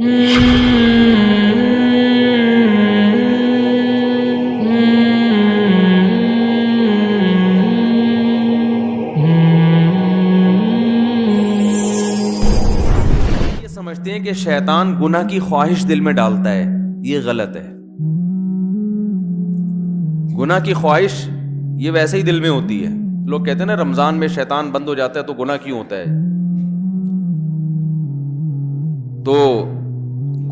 سمجھتے ہیں کہ شیطان گناہ کی خواہش دل میں ڈالتا ہے، یہ غلط ہے۔ گناہ کی خواہش یہ ویسے ہی دل میں ہوتی ہے۔ لوگ کہتے ہیں نا رمضان میں شیطان بند ہو جاتا ہے تو گناہ کیوں ہوتا ہے؟ تو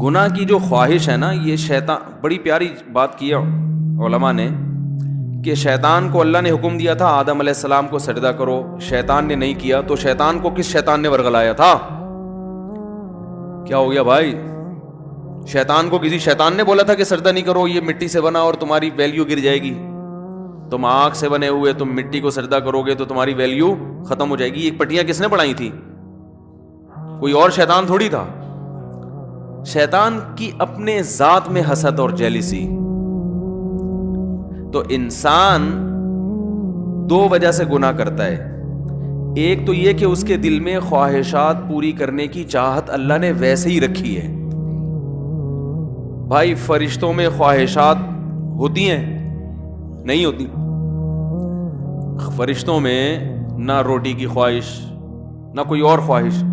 گناہ کی جو خواہش ہے نا، یہ شیطان، بڑی پیاری بات کی ہے علماء نے کہ شیطان کو اللہ نے حکم دیا تھا آدم علیہ السلام کو سجدہ کرو، شیطان نے نہیں کیا، تو شیطان کو کس شیطان نے ورغلایا تھا؟ کیا ہو گیا بھائی؟ شیطان کو کسی شیطان نے بولا تھا کہ سجدہ نہیں کرو، یہ مٹی سے بنا اور تمہاری ویلیو گر جائے گی، تم آگ سے بنے ہوئے، تم مٹی کو سجدہ کرو گے تو تمہاری ویلیو ختم ہو جائے گی؟ یہ پٹیاں کس نے بنائی تھی؟ کوئی اور شیطان تھوڑی تھا۔ شیطان کی اپنے ذات میں حسد اور جیلسی۔ تو انسان دو وجہ سے گناہ کرتا ہے، ایک تو یہ کہ اس کے دل میں خواہشات پوری کرنے کی چاہت اللہ نے ویسے ہی رکھی ہے۔ بھائی فرشتوں میں خواہشات ہوتی ہیں؟ نہیں ہوتی۔ فرشتوں میں نہ روٹی کی خواہش نہ کوئی اور خواہش،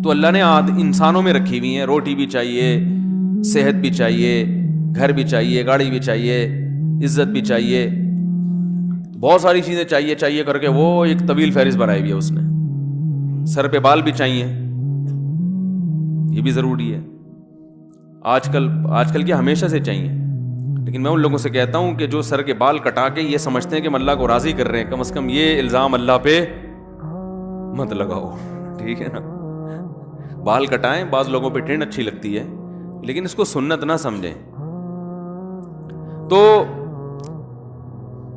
تو اللہ نے انسانوں میں رکھی ہوئی ہیں۔ روٹی بھی چاہیے، صحت بھی چاہیے، گھر بھی چاہیے، گاڑی بھی چاہیے، عزت بھی چاہیے، بہت ساری چیزیں چاہیے کر کے وہ ایک طویل فہرست بنائی ہوئی ہے اس نے۔ سر پہ بال بھی چاہیے، یہ بھی ضروری ہے۔ آج کل کیا ہمیشہ سے چاہیے، لیکن میں ان لوگوں سے کہتا ہوں کہ جو سر کے بال کٹا کے یہ سمجھتے ہیں کہ ہم اللہ کو راضی کر رہے ہیں، کم از کم یہ الزام اللہ پہ مت لگاؤ، ٹھیک ہے نا؟ بال کٹائیں، بعض لوگوں پہ ٹرینڈ اچھی لگتی ہے، لیکن اس کو سنت نہ سمجھیں۔ تو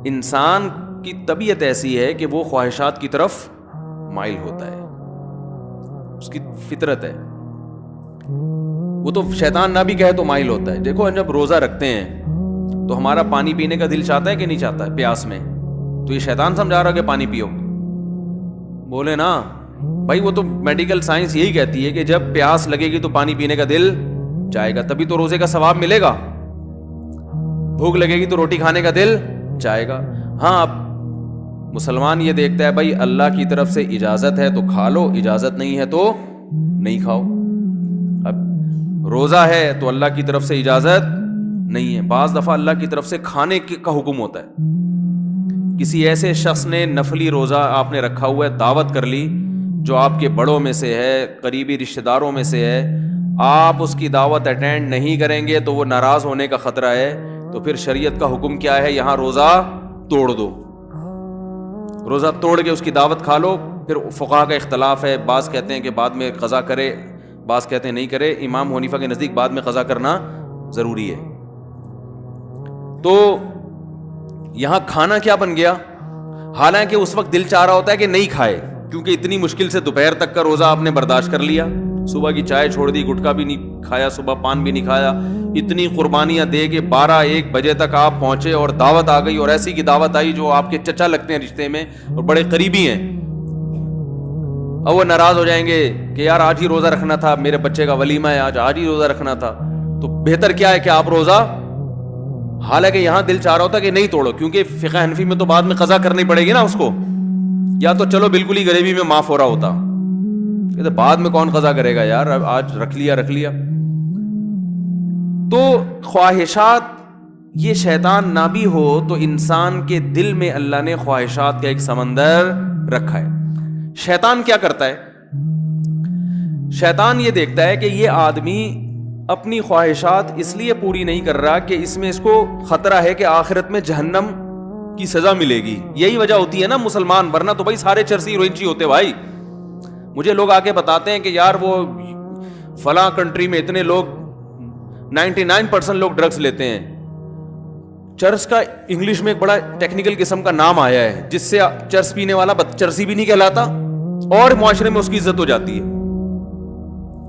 انسان کی طبیعت ایسی ہے کہ وہ خواہشات کی طرف مائل ہوتا ہے، اس کی فطرت ہے۔ وہ تو شیطان نہ بھی کہے تو مائل ہوتا ہے۔ دیکھو جب روزہ رکھتے ہیں تو ہمارا پانی پینے کا دل چاہتا ہے کہ نہیں چاہتا ہے پیاس میں؟ تو یہ شیطان سمجھا رہا کہ پانی پیو؟ بولے نا بھائی، وہ تو میڈیکل سائنس یہی کہتی ہے کہ جب پیاس لگے گی تو پانی پینے کا دل چاہے گا، تبھی تو روزے کا ثواب ملے گا۔ بھوک لگے گی تو روٹی کھانے کا دل چاہے گا۔ ہاں، اب مسلمان یہ دیکھتا ہے بھائی اللہ کی طرف سے اجازت ہے تو کھا لو، اجازت نہیں ہے تو نہیں کھاؤ۔ اب روزہ ہے تو اللہ کی طرف سے اجازت نہیں ہے، بعض دفعہ اللہ کی طرف سے کھانے کا حکم ہوتا ہے۔ کسی ایسے شخص نے نفلی روزہ آپ نے رکھا ہوا ہے، دعوت کر لی جو آپ کے بڑوں میں سے ہے، قریبی رشتہ داروں میں سے ہے، آپ اس کی دعوت اٹینڈ نہیں کریں گے تو وہ ناراض ہونے کا خطرہ ہے، تو پھر شریعت کا حکم کیا ہے؟ یہاں روزہ توڑ دو، روزہ توڑ کے اس کی دعوت کھا لو۔ پھر فقہا کا اختلاف ہے، بعض کہتے ہیں کہ بعد میں قضا کرے، بعض کہتے ہیں نہیں کرے۔ امام حنیفہ کے نزدیک بعد میں قضا کرنا ضروری ہے۔ تو یہاں کھانا کیا بن گیا؟ حالانکہ اس وقت دل چاہ رہا ہوتا ہے کہ نہیں کھائے، کیونکہ اتنی مشکل سے دوپہر تک کا روزہ آپ نے برداشت کر لیا، صبح کی چائے چھوڑ دی، گٹکا بھی نہیں کھایا، صبح پان بھی نہیں کھایا، اتنی قربانیاں دے کے 12-1 بجے تک آپ پہنچے اور دعوت آ گئی، اور ایسی کی دعوت آئی جو آپ کے چچا لگتے ہیں رشتے میں اور بڑے قریبی ہیں۔ اب وہ ناراض ہو جائیں گے کہ یار آج ہی روزہ رکھنا تھا، میرے بچے کا ولیمہ ہے، آج ہی روزہ رکھنا تھا۔ تو بہتر کیا ہے کہ آپ روزہ، حالانکہ یہاں دل چاہ رہا ہوتا کہ نہیں توڑو، کیونکہ فقہ حنفی میں تو بعد میں قضا کرنی پڑے گی نا اس کو، یا تو چلو بالکل ہی غریبی میں معاف ہو رہا ہوتا، کہ بعد میں کون قضا کرے گا یار، آج رکھ لیا۔ تو خواہشات، یہ شیطان نہ بھی ہو تو انسان کے دل میں اللہ نے خواہشات کا ایک سمندر رکھا ہے۔ شیطان کیا کرتا ہے؟ شیطان یہ دیکھتا ہے کہ یہ آدمی اپنی خواہشات اس لیے پوری نہیں کر رہا کہ اس میں اس کو خطرہ ہے کہ آخرت میں جہنم کی سزا ملے گی۔ یہی وجہ ہوتی ہے نا مسلمان، ورنہ تو بھائی سارے چرسی روئنچی ہوتے بھائی۔ مجھے لوگ آ کے بتاتے ہیں کہ یار وہ فلاں کنٹری میں اتنے لوگ 99% لوگ ڈرگز لیتے ہیں۔ چرس کا انگلش میں ایک بڑا ٹیکنیکل قسم کا نام آیا ہے جس سے چرس پینے والا چرسی بھی نہیں کہلاتا اور معاشرے میں اس کی عزت ہو جاتی ہے۔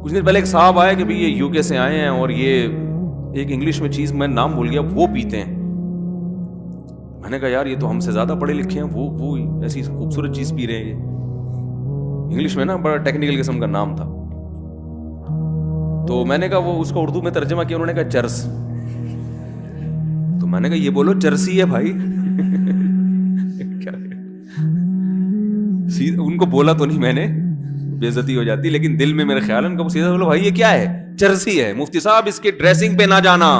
کچھ دن پہلے ایک صاحب آئے کہ یہ یو کے سے آئے ہیں اور یہ ایک انگلش میں چیز میں نام بھول گیا وہ پیتے ہیں۔ میں نے کہا یار یہ تو ہم سے زیادہ پڑھے لکھے ہیں، وہ ایسی خوبصورت چیز پی رہے ہیں۔ انگلش میں نا بڑا ٹیکنیکل قسم کا نام تھا۔ تو میں نے کہا وہ اس کو اردو میں ترجمہ کیا, انہوں نے کہا چرس. تو میں نے کہا یہ بولو چرسی ہے بھائی. ان کو بولا تو نہیں میں نے, بے عزتی ہو جاتی, لیکن دل میں میرے خیال ہے ان کو سیدھا بولو بھائی یہ کیا ہے, چرسی ہے. مفتی صاحب اس کے ڈریسنگ پہ نہ جانا,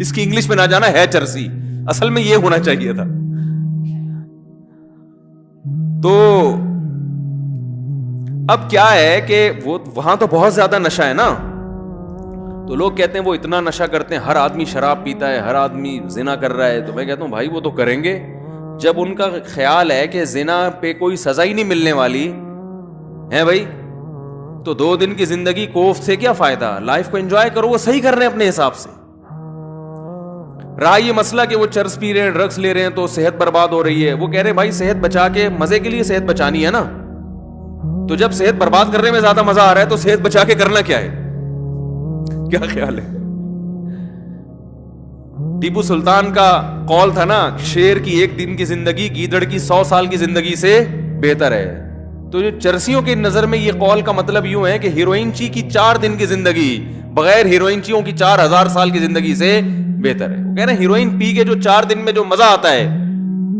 اس کی انگلش پہ نہ جانا, ہے چرسی, اصل میں یہ ہونا چاہیے تھا. تو اب کیا ہے کہ وہ وہاں تو بہت زیادہ نشہ ہے نا, تو لوگ کہتے ہیں وہ اتنا نشہ کرتے ہیں, ہر آدمی شراب پیتا ہے, ہر آدمی زنا کر رہا ہے. تو میں کہتا ہوں بھائی وہ تو کریں گے, جب ان کا خیال ہے کہ زنا پہ کوئی سزا ہی نہیں ملنے والی ہے بھائی, تو 2 دن کی زندگی کوفت سے کیا فائدہ, لائف کو انجوائے کرو. وہ صحیح کر رہے ہیں اپنے حساب سے. رہا یہ مسئلہ کہ وہ چرس پی رہے ہیں, ڈرگس لے رہے ہیں تو صحت برباد ہو رہی ہے, وہ کہہ رہے ہیں بھائی صحت بچا کے, مزے کے لیے صحت بچانی ہے نا, تو جب صحت برباد کرنے میں زیادہ مزہ آ رہا ہے تو صحت بچا کے کرنا کیا ہے, کیا خیال ہے؟ ٹیپو سلطان کا قول تھا نا, شیر کی 1 دن کی زندگی گیدڑ کی 100 سال کی زندگی سے بہتر ہے. تو جو چرسیوں کی نظر میں یہ قول کا مطلب یوں ہے کہ ہیروئن چی کی 4 دن کی زندگی بغیر ہیروئن چیوں کی 4000 سال کی زندگی سے بہتر ہے. وہ کہہ رہے ہیں ہیروئن پی کے جو 4 دن میں جو مزہ آتا ہے,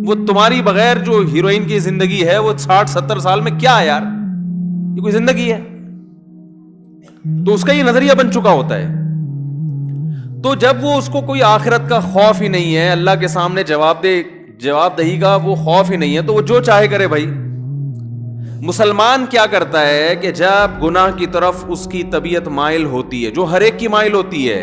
وہ تمہاری بغیر جو ہیروئن کی زندگی ہے وہ 60-70 سال میں کیا ہے یار, یہ کوئی زندگی ہے؟ تو اس کا یہ نظریہ بن چکا ہوتا ہے. تو جب وہ اس کو کوئی آخرت کا خوف ہی نہیں ہے, اللہ کے سامنے جواب دہی کا وہ خوف ہی نہیں ہے, تو وہ جو چاہے کرے بھائی. مسلمان کیا کرتا ہے کہ جب گناہ کی طرف اس کی طبیعت مائل ہوتی ہے, جو ہر ایک کی مائل ہوتی ہے,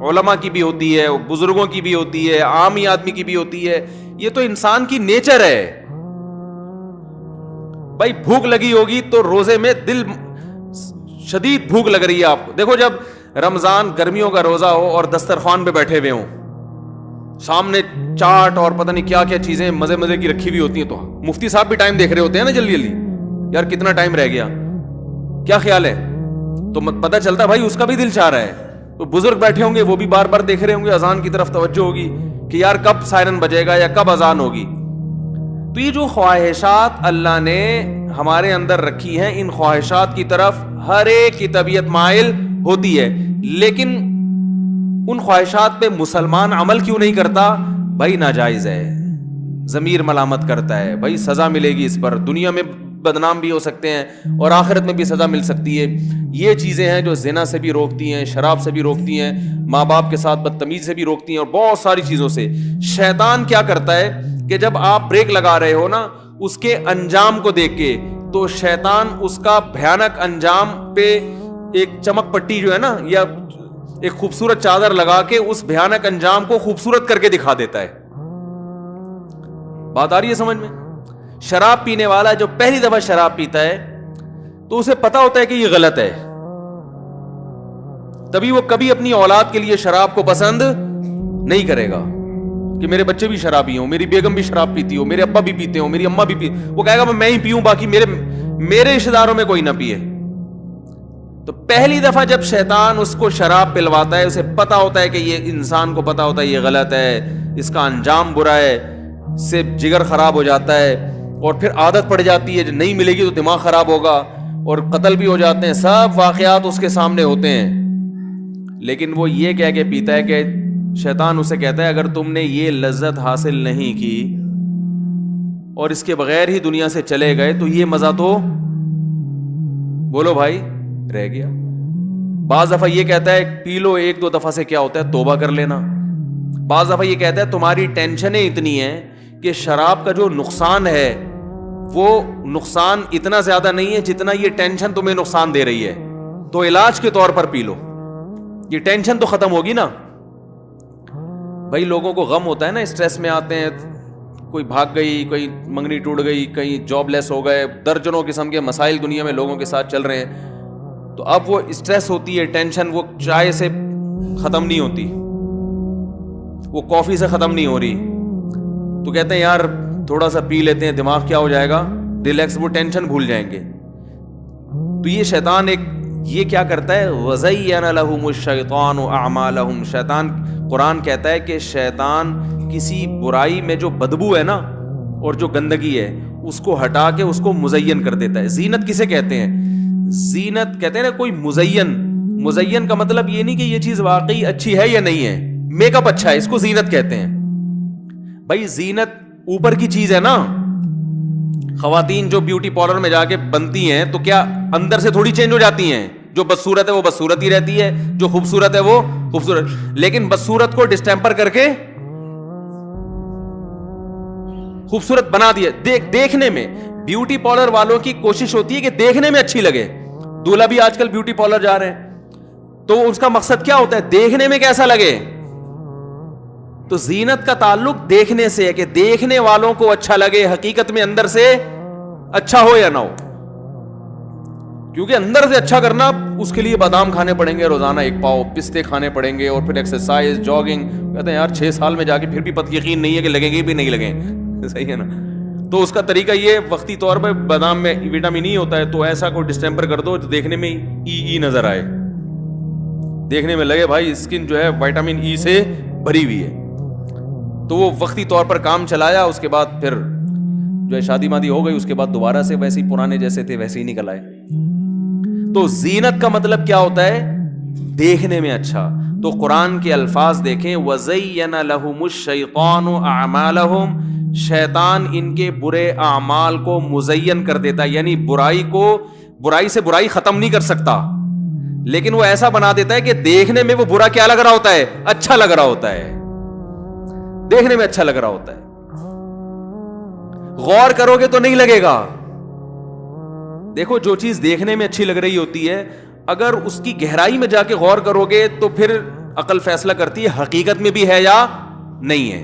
علماء کی بھی ہوتی ہے, بزرگوں کی بھی ہوتی ہے, عام ہی آدمی کی بھی ہوتی ہے, یہ تو انسان کی نیچر ہے بھائی. بھوک لگی ہوگی تو روزے میں دل شدید بھوک لگ رہی ہے آپ کو. دیکھو جب رمضان گرمیوں کا روزہ ہو اور دسترخوان پہ بیٹھے ہوئے ہوں, سامنے چاٹ اور پتہ نہیں کیا کیا چیزیں مزے مزے کی رکھی ہوئی ہوتی ہیں, تو مفتی صاحب بھی ٹائم دیکھ رہے ہوتے ہیں نا جلدی جلدی, یار کتنا ٹائم رہ گیا, کیا خیال ہے, تو پتہ چلتا بھائی اس کا بھی دل چاہ رہا ہے. تو بزرگ بیٹھے ہوں گے وہ بھی بار بار دیکھ رہے ہوں گے, اذان کی طرف توجہ ہوگی کہ یار کب سائرن بجے گا یا کب اذان ہوگی. تو یہ جو خواہشات اللہ نے ہمارے اندر رکھی ہیں, ان خواہشات کی طرف ہر ایک کی طبیعت مائل ہوتی ہے, لیکن ان خواہشات پہ مسلمان عمل کیوں نہیں کرتا بھائی؟ ناجائز ہے, ضمیر ملامت کرتا ہے بھائی, سزا ملے گی اس پر, دنیا میں بدنام بھی ہو سکتے ہیں اور آخرت میں بھی سزا مل سکتی ہے. یہ چیزیں ہیں جو زنا سے بھی روکتی ہیں, شراب سے بھی روکتی ہیں, ماں باپ کے ساتھ بدتمیزی سے بھی روکتی ہیں, اور بہت ساری چیزوں سے. شیطان کیا کرتا ہے کہ جب آپ بریک لگا رہے ہو نا اس کے انجام کو دیکھ کے, تو شیطان اس کا بھیانک انجام پہ ایک چمک پٹی جو ہے نا, یا ایک خوبصورت چادر لگا کے اس بھیانک انجام کو خوبصورت کر کے دکھا دیتا ہے. بات آ رہی ہے سمجھ میں؟ شراب پینے والا جو پہلی دفعہ شراب پیتا ہے تو اسے پتا ہوتا ہے کہ یہ غلط ہے, تبھی وہ کبھی اپنی اولاد کے لیے شراب کو پسند نہیں کرے گا کہ میرے بچے بھی شرابی ہوں, میری بیگم بھی شراب پیتی ہو, میرے ابا بھی پیتے ہوں, میری اماں بھی پیتی. وہ کہے گا میں ہی پیوں, باقی میرے رشتہ داروں میں کوئی نہ پیے. تو پہلی دفعہ جب شیطان اس کو شراب پلواتا ہے, اسے پتا ہوتا ہے کہ یہ انسان کو پتا ہوتا ہے یہ غلط ہے, اس کا انجام برا ہے, اس سے جگر خراب ہو جاتا ہے, اور پھر عادت پڑ جاتی ہے, جو نہیں ملے گی تو دماغ خراب ہوگا, اور قتل بھی ہو جاتے ہیں, سب واقعات اس کے سامنے ہوتے ہیں. لیکن وہ یہ کہہ کے پیتا ہے کہ شیطان اسے کہتا ہے اگر تم نے یہ لذت حاصل نہیں کی اور اس کے بغیر ہی دنیا سے چلے گئے تو یہ مزہ تو بولو بھائی رہ گیا. بعض دفعہ یہ کہتا ہے پی لو 1-2 دفعہ سے کیا ہوتا ہے توبہ کر لینا. بعض دفعہ یہ کہتا ہے تمہاری ٹینشنیں اتنی ہیں کہ شراب کا جو نقصان ہے وہ نقصان اتنا زیادہ نہیں ہے جتنا یہ ٹینشن تمہیں نقصان دے رہی ہے, تو علاج کے طور پر پی لو, یہ ٹینشن تو ختم ہوگی نا. بھائی لوگوں کو غم ہوتا ہے نا, اسٹریس میں آتے ہیں, کوئی بھاگ گئی, کوئی منگنی ٹوٹ گئی, کہیں جاب لیس ہو گئے, درجنوں قسم کے مسائل دنیا میں لوگوں کے ساتھ چل رہے ہیں. تو اب وہ اسٹریس ہوتی ہے, ٹینشن وہ چائے سے ختم نہیں ہوتی, وہ کافی سے ختم نہیں ہو رہی, تو کہتے ہیں یار تھوڑا سا پی لیتے ہیں, دماغ کیا ہو جائے گا ریلیکس, وہ ٹینشن بھول جائیں گے. تو یہ شیطان یہ کیا کرتا ہے, وَزَيَّنَ لَهُمُ الشَّيْطَانُ أَعْمَالَهُمْ. شیطان, قرآن کہتا ہے کہ شیطان کسی برائی میں جو بدبو ہے نا اور جو گندگی ہے اس کو ہٹا کے اس کو مزین کر دیتا ہے. زینت کسے کہتے ہیں؟ زینت کہتے ہیں نا کوئی مزین کا مطلب یہ نہیں کہ یہ چیز واقعی اچھی ہے یا نہیں ہے. میک اپ اچھا ہے, اس کو زینت کہتے ہیں. بھائی زینت اوپر کی چیز ہے نا. خواتین جو بیوٹی پارلر میں جا کے بنتی ہیں تو کیا اندر سے تھوڑی چینج ہو جاتی ہیں؟ جو بدصورت ہے وہ بدصورت ہی رہتی ہے, جو خوبصورت ہے وہ خوبصورت. لیکن بدصورت کو ڈسٹیمپر کر کے خوبصورت بنا دیا. دیکھنے میں بیوٹی پارلر والوں کی کوشش ہوتی ہے کہ دیکھنے میں اچھی لگے. دولہا بھی آج کل بیوٹی پارلر جا رہے ہیں تو اس کا مقصد کیا ہوتا ہے؟ دیکھنے میں کیسا لگے. تو زینت کا تعلق دیکھنے سے ہے کہ دیکھنے والوں کو اچھا لگے, حقیقت میں اندر سے اچھا ہو یا نہ ہو. کیونکہ اندر سے اچھا کرنا اس کے لیے بادام کھانے پڑیں گے روزانہ 1 پاؤ, پستے کھانے پڑیں گے, اور پھر ایکسرسائز, جاگنگ. کہتے ہیں یار 6 سال میں جا کے پھر بھی یقین نہیں ہے کہ لگیں گے بھی نہیں لگیں. صحیح ہے نا. تو اس کا طریقہ یہ وقتی طور پر بادام میں وٹامن ای ہوتا ہے, تو ایسا کوئی ڈسٹیمپر کر دو دیکھنے میں ای نظر آئے, دیکھنے میں لگے بھائی اسکن جو ہے وٹامن ای سے بھری ہوئی ہے. تو وہ وقتی طور پر کام چلایا, اس کے بعد پھر جو ہے شادی مادی ہو گئی, اس کے بعد دوبارہ سے ویسے ہی پرانے جیسے تھے ویسے ہی نکل آئے. تو زینت کا مطلب کیا ہوتا ہے؟ دیکھنے میں اچھا. تو قرآن کے الفاظ دیکھیں, وَزَيَّنَ لَهُمُ الشَّيْطَانُ أَعْمَالَهُمْ, شیطان ان کے برے اعمال کو مزین کر دیتا ہے. یعنی برائی سے برائی ختم نہیں کر سکتا, لیکن وہ ایسا بنا دیتا ہے کہ دیکھنے میں وہ برا کیا لگ رہا ہوتا ہے؟ اچھا لگ رہا ہوتا ہے. دیکھنے میں اچھا لگ رہا ہوتا ہے. غور کرو گے تو نہیں لگے گا. دیکھو جو چیز دیکھنے میں اچھی لگ رہی ہوتی ہے, اگر اس کی گہرائی میں جا کے غور کرو گے تو پھر عقل فیصلہ کرتی ہے حقیقت میں بھی ہے یا نہیں ہے.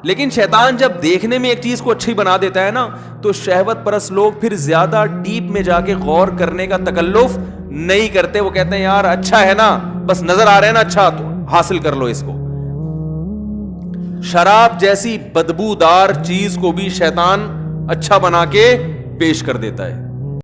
لیکن شیطان جب دیکھنے میں ایک چیز کو اچھی بنا دیتا ہے نا, تو شہوت پرست لوگ پھر زیادہ ڈیپ میں جا کے غور کرنے کا تکلف نہیں کرتے. وہ کہتے ہیں یار اچھا ہے نا, بس نظر آ رہا ہے نا اچھا, تو حاصل کر لو اس کو. شراب جیسی بدبودار چیز کو بھی شیطان اچھا بنا کے پیش کر دیتا ہے.